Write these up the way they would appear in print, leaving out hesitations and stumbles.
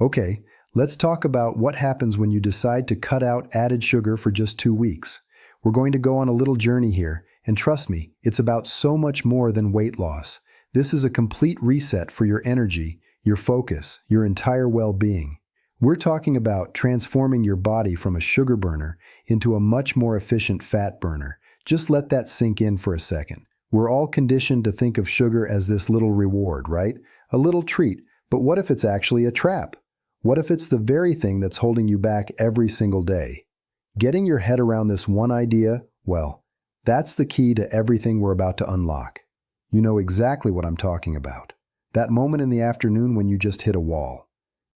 Okay, let's talk about what happens when you decide to cut out added sugar for just 2 weeks. We're going to go on a little journey here, and trust me, it's about so much more than weight loss. This is a complete reset for your energy, your focus, your entire well-being. We're talking about transforming your body from a sugar burner into a much more efficient fat burner. Just let that sink in for a second. We're all conditioned to think of sugar as this little reward, right? A little treat. But what if it's actually a trap? What if it's the very thing that's holding you back every single day? Getting your head around this one idea, well, that's the key to everything we're about to unlock. You know exactly what I'm talking about. That moment in the afternoon when you just hit a wall.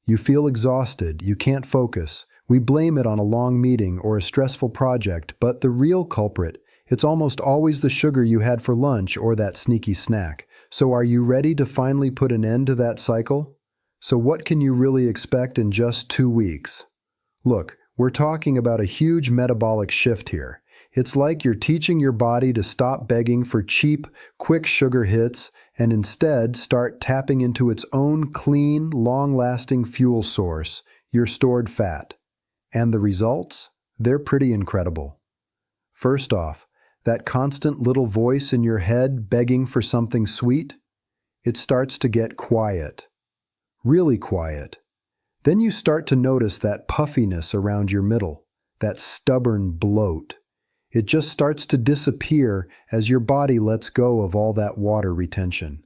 You feel exhausted, you can't focus. We blame it on a long meeting or a stressful project, but the real culprit, it's almost always the sugar you had for lunch or that sneaky snack. So are you ready to finally put an end to that cycle? So what can you really expect in just 2 weeks? Look, we're talking about a huge metabolic shift here. It's like you're teaching your body to stop begging for cheap, quick sugar hits and instead start tapping into its own clean, long-lasting fuel source, your stored fat. And the results? They're pretty incredible. First off, that constant little voice in your head begging for something sweet, it starts to get quiet. Really quiet. Then you start to notice that puffiness around your middle, that stubborn bloat. It just starts to disappear as your body lets go of all that water retention.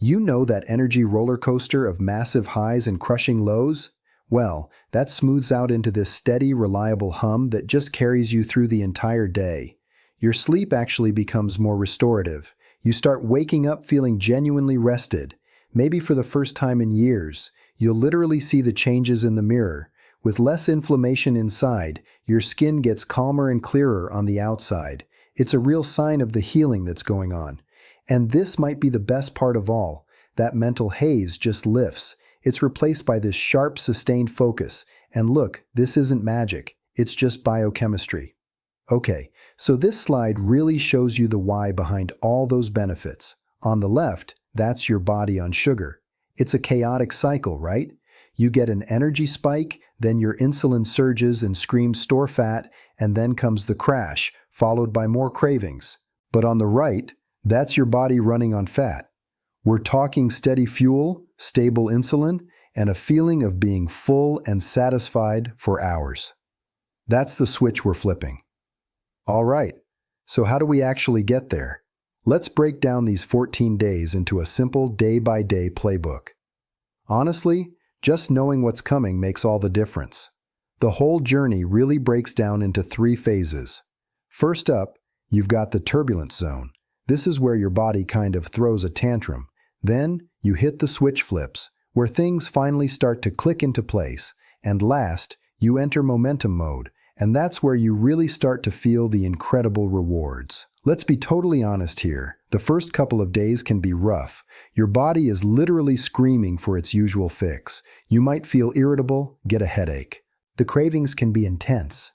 You know that energy roller coaster of massive highs and crushing lows? Well, that smooths out into this steady, reliable hum that just carries you through the entire day. Your sleep actually becomes more restorative. You start waking up feeling genuinely rested. Maybe for the first time in years, you'll literally see the changes in the mirror. With less inflammation inside, your skin gets calmer and clearer on the outside. It's a real sign of the healing that's going on. And this might be the best part of all. That mental haze just lifts. It's replaced by this sharp, sustained focus. And look, this isn't magic. It's just biochemistry. Okay, so this slide really shows you the why behind all those benefits. On the left, that's your body on sugar. It's a chaotic cycle, right? You get an energy spike, then your insulin surges and screams store fat, and then comes the crash, followed by more cravings. But on the right, that's your body running on fat. We're talking steady fuel, stable insulin, and a feeling of being full and satisfied for hours. That's the switch we're flipping. All right, so how do we actually get there? Let's break down these 14 days into a simple day-by-day playbook. Honestly, just knowing what's coming makes all the difference. The whole journey really breaks down into 3 phases. First up, you've got the turbulence zone. This is where your body kind of throws a tantrum. Then, you hit the switch flips, where things finally start to click into place. And last, you enter momentum mode, and that's where you really start to feel the incredible rewards. Let's be totally honest here. The first couple of days can be rough. Your body is literally screaming for its usual fix. You might feel irritable, get a headache. The cravings can be intense.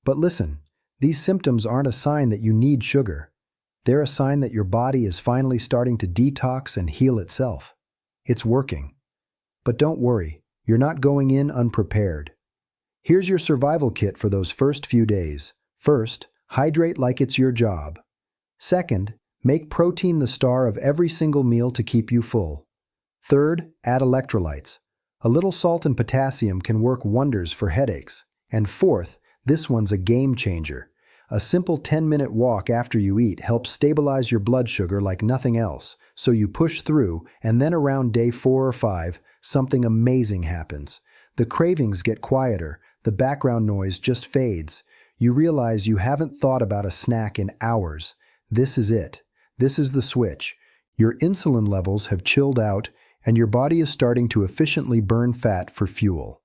But listen, these symptoms aren't a sign that you need sugar. They're a sign that your body is finally starting to detox and heal itself. It's working. But don't worry, you're not going in unprepared. Here's your survival kit for those first few days. First, hydrate like it's your job. Second, make protein the star of every single meal to keep you full. Third, add electrolytes. A little salt and potassium can work wonders for headaches. And fourth, this one's a game changer. A simple 10-minute walk after you eat helps stabilize your blood sugar like nothing else. So you push through, and then around day 4 or 5, something amazing happens. The cravings get quieter, the background noise just fades. You realize you haven't thought about a snack in hours. This is it. This is the switch. Your insulin levels have chilled out, and your body is starting to efficiently burn fat for fuel.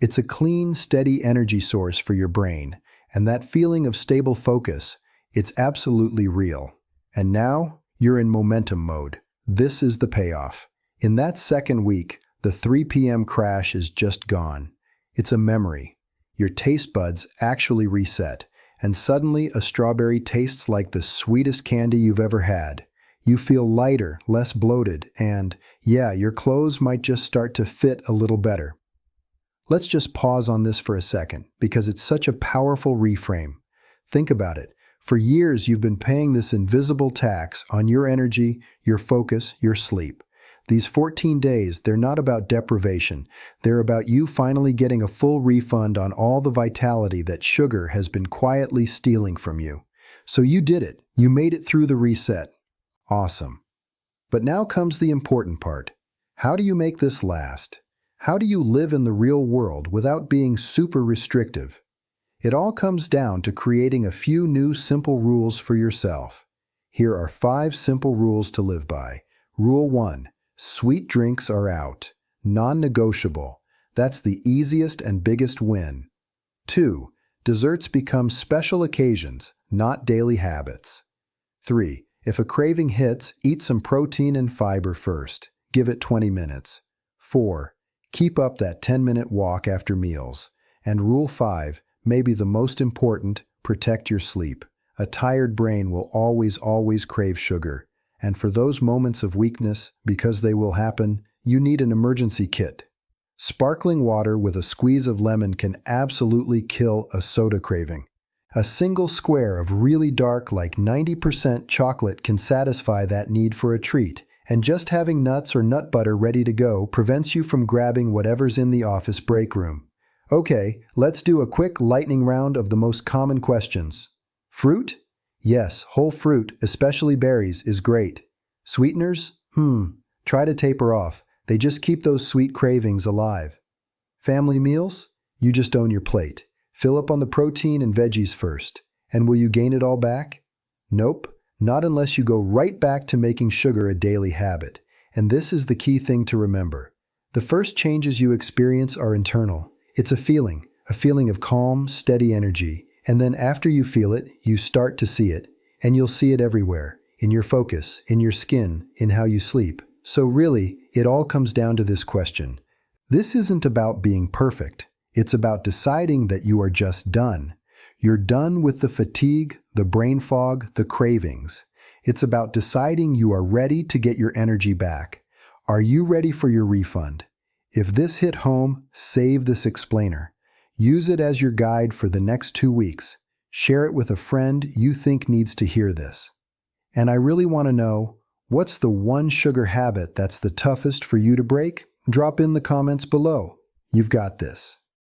It's a clean, steady energy source for your brain, and that feeling of stable focus, it's absolutely real. And now, you're in momentum mode. This is the payoff. In that second week, the 3 p.m. crash is just gone. It's a memory. Your taste buds actually reset, and suddenly a strawberry tastes like the sweetest candy you've ever had. You feel lighter, less bloated, and, yeah, your clothes might just start to fit a little better. Let's just pause on this for a second, because it's such a powerful reframe. Think about it. For years, you've been paying this invisible tax on your energy, your focus, your sleep. These 14 days, they're not about deprivation. They're about you finally getting a full refund on all the vitality that sugar has been quietly stealing from you. So you did it. You made it through the reset. Awesome. But now comes the important part. How do you make this last? How do you live in the real world without being super restrictive? It all comes down to creating a few new simple rules for yourself. Here are 5 simple rules to live by. Rule 1. Sweet drinks are out. Non-negotiable. That's the easiest and biggest win. 2. Desserts become special occasions, not daily habits. 3. If a craving hits, eat some protein and fiber first. Give it 20 minutes. 4. Keep up that 10-minute walk after meals. And Rule 5, maybe the most important, protect your sleep. A tired brain will always crave sugar. And for those moments of weakness, because they will happen, you need an emergency kit. Sparkling water with a squeeze of lemon can absolutely kill a soda craving. A single square of really dark, like 90% chocolate can satisfy that need for a treat, and just having nuts or nut butter ready to go prevents you from grabbing whatever's in the office break room. Okay, let's do a quick lightning round of the most common questions. Fruit? Yes, whole fruit, especially berries, is great. Sweeteners? Try to taper off. They just keep those sweet cravings alive. Family meals? You just own your plate. Fill up on the protein and veggies first. And will you gain it all back? Nope, not unless you go right back to making sugar a daily habit. And this is the key thing to remember. The first changes you experience are internal. It's a feeling of calm, steady energy. And then after you feel it, you start to see it. And you'll see it everywhere. In your focus, in your skin, in how you sleep. So really, it all comes down to this question. This isn't about being perfect. It's about deciding that you are just done. You're done with the fatigue, the brain fog, the cravings. It's about deciding you are ready to get your energy back. Are you ready for your refund? If this hit home, save this explainer. Use it as your guide for the next 2 weeks. Share it with a friend you think needs to hear this. And I really want to know, what's the one sugar habit that's the toughest for you to break? Drop in the comments below. You've got this.